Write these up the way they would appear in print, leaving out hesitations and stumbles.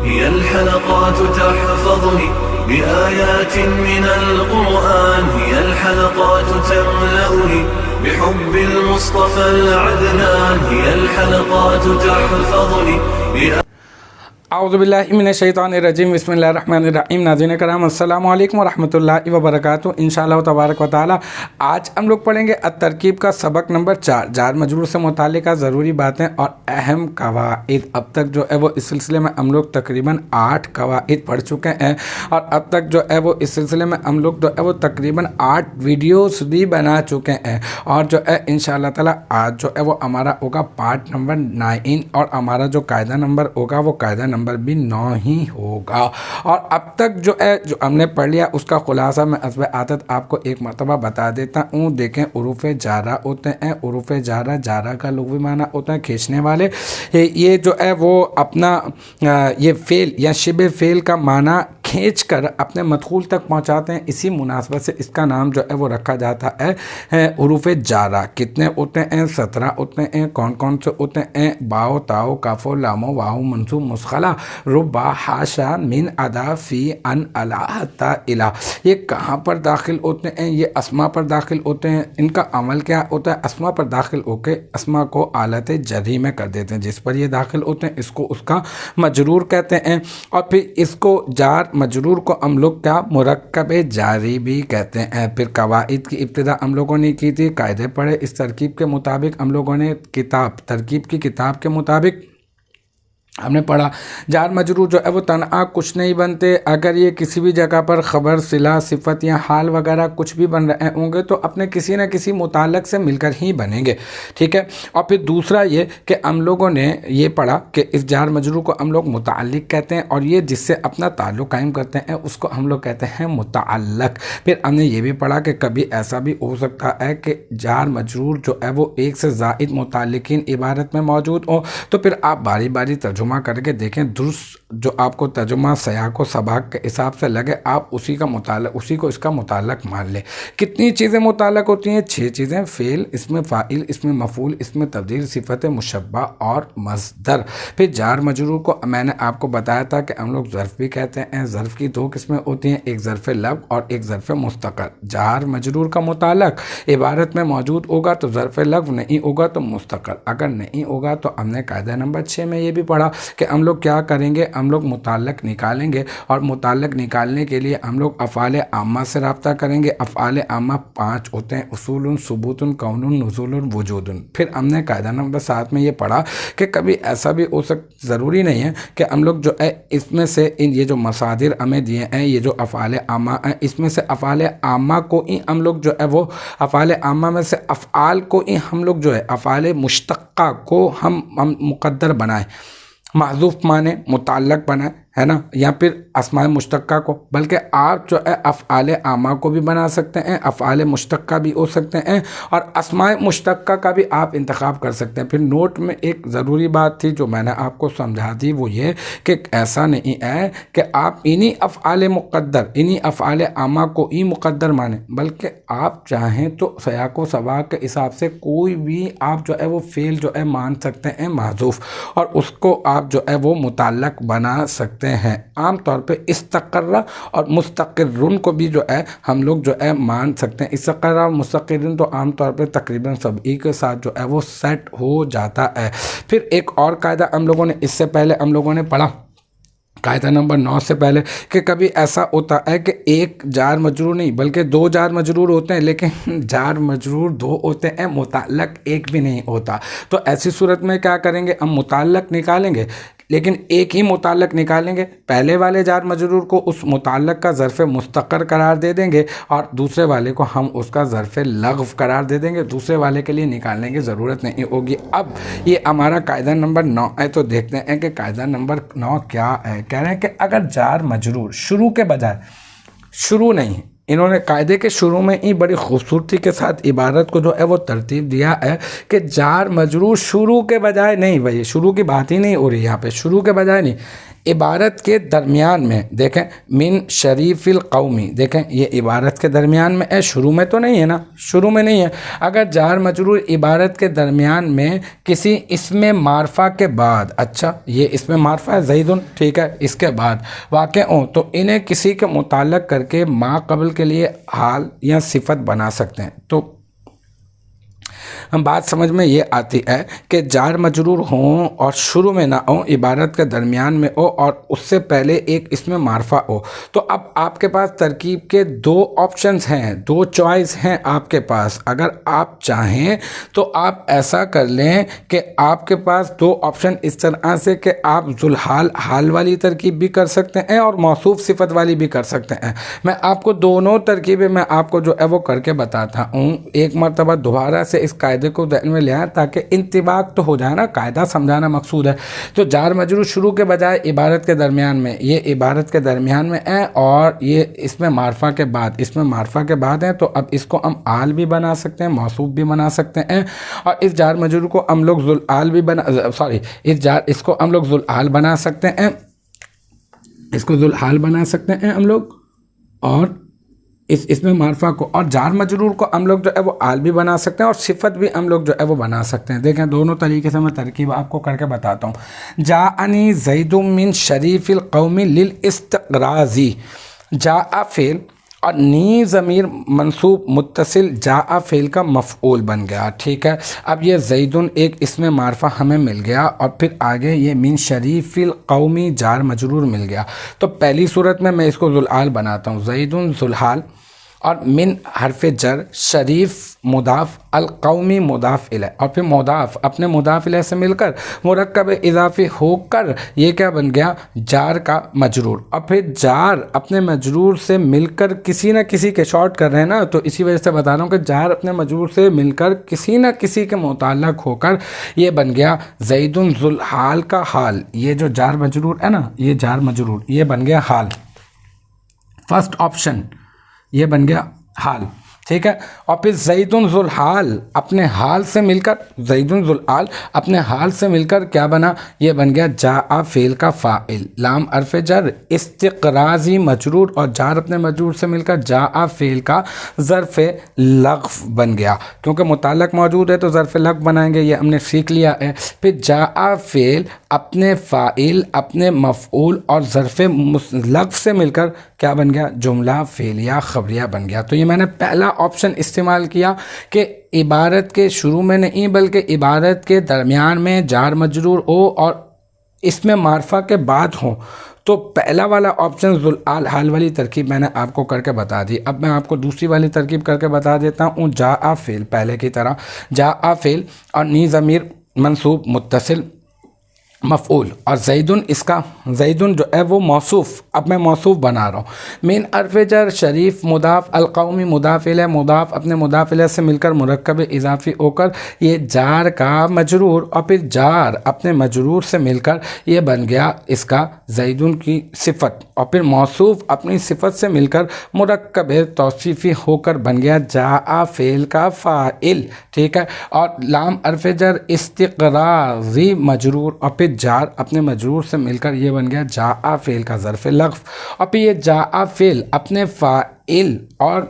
هي الحلقات تحفظني بآيات من القرآن، هي الحلقات تملأني بحب المصطفى العدنان، هي الحلقات تحفظني اعوذ باللہ من الشیطان الرجیم، بسم اللہ الرحمن الرحیم۔ ناظرین کرام السلام علیکم ورحمۃ اللہ وبرکاتہ۔ انشاءاللہ تبارک و تعالی آج ہم لوگ پڑھیں گے الترکیب کا سبق نمبر 4، جار مجرور سے متعلقہ ضروری باتیں اور اہم قواعد۔ اب تک جو ہے وہ اس سلسلے میں ہم لوگ تقریباً 8 قواعد پڑھ چکے ہیں، اور اب تک جو ہے وہ اس سلسلے میں ہم لوگ جو ہے وہ تقریباً 8 ویڈیوز بھی بنا چکے ہیں، اور جو ہے انشاءاللہ تعالی آج جو ہے وہ ہمارا ہوگا پارٹ نمبر 9، اور ہمارا جو قاعدہ نمبر ہوگا وہ قاعدہ نمبر بھی 9 ہی ہوگا۔ اور اب تک جو ہے جو ہم نے پڑھ لیا اس کا خلاصہ میں حسب عادت آپ کو ایک مرتبہ بتا دیتا ہوں۔ دیکھیں، حروف جارہ ہوتے ہیں، حروف جارہ جارہ کا لغوی معنی ہوتا ہے کھینچنے والے۔ یہ جو ہے وہ اپنا یہ فعل یا شبہ فعل کا معنی کھینچ کر اپنے مدخول تک پہنچاتے ہیں، اسی مناسبت سے اس کا نام جو ہے وہ رکھا جاتا ہے حروف جارہ۔ کتنے ہوتے ہیں؟ 17 ہوتے ہیں۔ کون کون سے ہوتے ہیں؟ باؤ، تاؤ، کاف، لام، واؤ، منصوب، مسخلہ، ربا، حاشا، من، ادا، فی، ان، الا، حتی، الا۔ یہ کہاں پر داخل ہوتے ہیں؟ یہ اسما پر داخل ہوتے ہیں۔ ان کا عمل کیا ہوتا ہے؟ اسما پر داخل ہو کے اسما کو آلت جری میں کر دیتے ہیں۔ جس پر یہ داخل ہوتے ہیں اس کو اس کا مجرور کہتے ہیں، اور پھر اس کو جار مجرور کو ہم لوگ کیا مرکب جاری بھی کہتے ہیں۔ پھر قواعد کی ابتدا ہم لوگوں نے کی تھی، قاعدے پڑھے، اس ترکیب کے مطابق ہم لوگوں نے ترکیب کی کتاب کے مطابق ہم نے پڑھا جار مجرور جو ہے وہ تنہا کچھ نہیں بنتے۔ اگر یہ کسی بھی جگہ پر خبر، صلہ، صفت یا حال وغیرہ کچھ بھی بن رہے ہوں گے تو اپنے کسی نہ کسی متعلق سے مل کر ہی بنیں گے، ٹھیک ہے۔ اور پھر دوسرا یہ کہ ہم لوگوں نے یہ پڑھا کہ اس جار مجرور کو ہم لوگ متعلق کہتے ہیں، اور یہ جس سے اپنا تعلق قائم کرتے ہیں اس کو ہم لوگ کہتے ہیں متعلق۔ پھر ہم نے یہ بھی پڑھا کہ کبھی ایسا بھی ہو سکتا ہے کہ جار مجرور جو ہے وہ ایک سے زائد متعلقین عبارت میں موجود ہوں، تو پھر آپ باری باری ترجمہ کر کے دیکھیں، درست جو آپ کو ترجمہ سیاق و سباق کے حساب سے لگے آپ اسی کو اس کا متعلق مان لیں۔ کتنی چیزیں متعلق ہوتی ہیں؟ 6 چیزیں: فعل، اسم فاعل، اسم مفعول، اسم تفضیل، صفت مشبہ اور مصدر۔ پھر جار مجرور کو میں نے آپ کو بتایا تھا کہ ہم لوگ ظرف بھی کہتے ہیں۔ ظرف کی 2 قسمیں ہوتی ہیں، ایک ظرف لغو اور ایک ظرف مستقر۔ جار مجرور کا متعلق عبارت میں موجود ہوگا تو ظرف لغو، نہیں ہوگا تو مستقر۔ اگر نہیں ہوگا تو ہم نے قاعدہ نمبر 6 میں یہ بھی پڑھا کہ ہم لوگ کیا کریں گے، ہم لوگ متعلق نکالیں گے، اور متعلق نکالنے کے لیے ہم لوگ افعال عامہ سے رابطہ کریں گے۔ افعال عامہ 5 ہوتے ہیں: اصول، ثبوت، کون، نزول، وجود۔ پھر ہم نے قاعدہ نمبر 7 میں یہ پڑھا کہ کبھی ایسا بھی ہو ضروری نہیں ہے کہ ہم لوگ جو ہے اس میں سے یہ جو مصادر ہمیں دیے ہیں، یہ جو افعال عامہ ہیں، اس میں سے افعال عامہ کو ہی ہم لوگ جو ہے وہ افعال عامہ میں سے افعال کو ہی ہم لوگ جو ہے افعال مشتقہ کو ہم مقدر بنائیں، محذوف مانے، متعلق بنائیں، ہے نا، یا پھر اسماء مشتقہ کو۔ بلکہ آپ جو ہے افعال عامہ کو بھی بنا سکتے ہیں، افعال مشتقہ بھی ہو سکتے ہیں، اور اسماء مشتقہ کا بھی آپ انتخاب کر سکتے ہیں۔ پھر نوٹ میں ایک ضروری بات تھی جو میں نے آپ کو سمجھا دی، وہ یہ کہ ایسا نہیں ہے کہ آپ انہی افعال مقدر، انہی افعال عامہ کو ہی مقدر مانیں، بلکہ آپ چاہیں تو سیاق و سباق کے حساب سے کوئی بھی آپ جو ہے وہ فعل جو ہے مان سکتے ہیں محذوف، اور اس کو آپ جو ہے وہ متعلق بنا سکتے ہیں۔ عام طور پہ استقرہ اور مستقرن کو بھی جو ہے ہم لوگ جو ہے مان سکتے ہیں۔ استقرہ اور مستقرن تو عام طور پہ تقریباً سبھی کے ساتھ جو ہے وہ سیٹ ہو جاتا ہے۔ پھر ایک اور قاعدہ ہم لوگوں نے اس سے پہلے ہم لوگوں نے پڑھا، قاعدہ نمبر 9 سے پہلے، کہ کبھی ایسا ہوتا ہے کہ ایک جار مجرور نہیں بلکہ 2 جار مجرور ہوتے ہیں، لیکن جار مجرور 2 ہوتے ہیں، متعلق ایک بھی نہیں ہوتا۔ تو ایسی صورت میں کیا کریں گے؟ ہم متعلق نکالیں گے، لیکن ایک ہی متعلق نکالیں گے۔ پہلے والے جار مجرور کو اس متعلق کا ظرف مستقر قرار دے دیں گے، اور دوسرے والے کو ہم اس کا ظرف لغو قرار دے دیں گے۔ دوسرے والے کے لیے نکالنے کی ضرورت نہیں ہوگی۔ اب یہ ہمارا قاعدہ نمبر 9 ہے، تو دیکھتے ہیں کہ قاعدہ نمبر 9 کیا ہے۔ کہہ رہے ہیں کہ اگر جار مجرور شروع کے بجائے، شروع نہیں ہے، انہوں نے قاعدے کے شروع میں ہی بڑی خوبصورتی کے ساتھ عبارت کو جو ہے وہ ترتیب دیا ہے کہ جار مجرور شروع کے بجائے نہیں، بھائی شروع کی بات ہی نہیں ہو رہی یہاں پہ، شروع کے بجائے نہیں، عبارت کے درمیان میں دیکھیں من شریف القومی، دیکھیں یہ عبارت کے درمیان میں ہے، شروع میں تو نہیں ہے نا، شروع میں نہیں ہے۔ اگر جار مجرور عبارت کے درمیان میں کسی اسم معرفہ کے بعد، اچھا یہ اسم معرفہ ہے زیدن، ٹھیک ہے، اس کے بعد واقع ہوں تو انہیں کسی کے متعلق کر کے ما قبل کے لیے حال یا صفت بنا سکتے ہیں۔ تو ہم بات سمجھ میں یہ آتی ہے کہ جار مجرور ہوں اور شروع میں نہ ہوں، عبارت کے درمیان میں ہو اور اس سے پہلے ایک اسم معرفہ ہو، تو اب آپ کے پاس ترکیب کے دو آپشنز ہیں، دو چوائس ہیں آپ کے پاس۔ اگر آپ چاہیں تو آپ ایسا کر لیں کہ آپ کے پاس دو آپشن اس طرح سے کہ آپ ذوالحال حال والی ترکیب بھی کر سکتے ہیں اور موصوف صفت والی بھی کر سکتے ہیں۔ میں آپ کو دونوں ترکیبیں میں آپ کو جو ہے وہ کر کے بتاتا ہوں، ایک مرتبہ دوبارہ سے اس قاعدے کو ذہن میں لے آئیں تاکہ انطباق تو ہو جائے نا، قاعدہ سمجھانا مقصود ہے۔ تو جار مجرور شروع کے بجائے عبارت کے درمیان میں، یہ عبارت کے درمیان میں ہے اور یہ اس میں معرفہ کے بعد، اس میں معرفہ کے بعد ہے، تو اب اس کو ہم حال بھی بنا سکتے ہیں، موصوف بھی بنا سکتے ہیں، اور اس جار مجرور کو ہم لوگ ذوالحال بھی اس کو ہم لوگ ذوالحال بنا سکتے ہیں، اس کو ذوالحال بنا سکتے ہیں ہم لوگ، اور اس میں معرفہ کو اور جار مجرور کو ہم لوگ جو ہے وہ حال بھی بنا سکتے ہیں اور صفت بھی ہم لوگ جو ہے وہ بنا سکتے ہیں۔ دیکھیں دونوں طریقے سے میں ترکیب آپ کو کر کے بتاتا ہوں۔ جاءنی زید من شریف القوم للاستقراض، جاء فعل اور نی ضمیر منصوب متصل جاء فعل کا مفعول بن گیا، ٹھیک ہے۔ اب یہ زیدن ایک اسم معرفہ ہمیں مل گیا اور پھر آگے یہ من شریف القومی جار مجرور مل گیا، تو پہلی صورت میں اس کو ذوالحال بناتا ہوں، زیدن ذوالحال، اور من حرف جر، شریف مضاف، القومی مضاف الیہ، اور پھر مضاف اپنے مضاف الیہ سے مل کر مرکب اضافی ہو کر یہ کیا بن گیا، جار کا مجرور، اور پھر جار اپنے مجرور سے مل کر کسی نہ کسی کے شارٹ کر رہے ہیں نا، تو اسی وجہ سے بتا رہا ہوں کہ جار اپنے مجرور سے مل کر کسی نہ کسی کے متعلق ہو کر یہ بن گیا زید ذوالحال کا حال۔ یہ جو جار مجرور ہے نا، یہ جار مجرور یہ بن گیا حال، فرسٹ آپشن یہ بن گیا حال، ٹھیک ہے۔ اور پھر زیدن ذوالحال اپنے حال سے مل کر، زیدن ذوالحال اپنے حال سے مل کر کیا بنا، یہ بن گیا جاء فعل کا فاعل، لام حرف جر، استقراضی مجرور، اور جار اپنے مجرور سے مل کر جاء فعل کا ظرف لغو بن گیا، کیونکہ متعلق موجود ہے تو ظرف لغو بنائیں گے، یہ ہم نے سیکھ لیا ہے۔ پھر جاء فعل اپنے فاعل، اپنے مفعول اور ظرف لغو سے مل کر کیا بن گیا، جملہ فعلیہ خبریہ بن گیا۔ تو یہ میں نے پہلا آپشن استعمال کیا کہ عبارت کے شروع میں نہیں بلکہ عبارت کے درمیان میں جار مجرور ہو اور اس میں معرفہ کے بعد ہو، تو پہلا والا آپشن ذوالحال حال والی ترکیب میں نے آپ کو کر کے بتا دی۔ اب میں آپ کو دوسری والی ترکیب کر کے بتا دیتا ہوں، جاء فعل پہلے کی طرح، جاء فعل اور نی ضمیر منصوب متصل مفعول، اور زیدن اس کا زیدن جو ہے وہ موصوف، اب میں موصوف بنا رہا ہوں، من حرف جر، شریف مضاف، القومی مضاف الیہ، مضاف اپنے مضاف الیہ سے مل کر مرکب اضافی ہو کر یہ جار کا مجرور، اور پھر جار اپنے مجرور سے مل کر یہ بن گیا اس کا زیدن کی صفت، اور پھر موصوف اپنی صفت سے مل کر مرکب توصیفی ہو کر بن گیا جاء فعل کا فاعل، ٹھیک ہے۔ اور لام حرف جر، استقراضی مجرور، اور پھر جار اپنے مجرور سے مل کر یہ بن گیا جاء فعل کا ظرف لغو، اور پھر یہ جاء فعل اپنے فاعل اور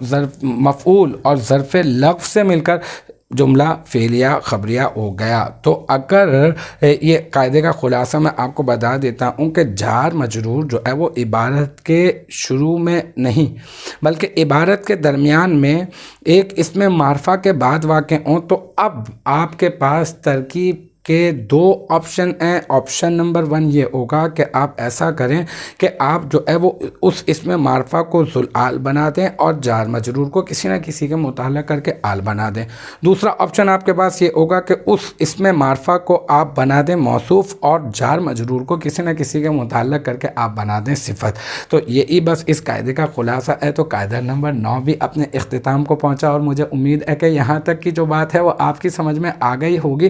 مفعول اور ظرف لغو سے مل کر جملہ فعلیہ خبریہ ہو گیا۔ تو اگر یہ قاعدے کا خلاصہ میں آپ کو بتا دیتا ہوں کہ جار مجرور جو ہے وہ عبارت کے شروع میں نہیں بلکہ عبارت کے درمیان میں ایک اسم معرفہ کے بعد واقع ہوں، تو اب آپ کے پاس ترکیب کہ دو آپشن ہیں۔ آپشن نمبر 1 یہ ہوگا کہ آپ ایسا کریں کہ آپ جو ہے وہ اس اسم معرفہ کو ذوالحال بنا دیں اور جار مجرور کو کسی نہ کسی کے متعلق کر کے حال بنا دیں۔ دوسرا آپشن آپ کے پاس یہ ہوگا کہ اس اسم معرفہ کو آپ بنا دیں موصوف اور جار مجرور کو کسی نہ کسی کے متعلق کر کے آپ بنا دیں صفت۔ تو یہی بس اس قاعدے کا خلاصہ ہے۔ تو قاعدہ نمبر 9 بھی اپنے اختتام کو پہنچا اور مجھے امید ہے کہ یہاں تک کی جو بات ہے وہ آپ کی سمجھ میں آ گئی ہوگی۔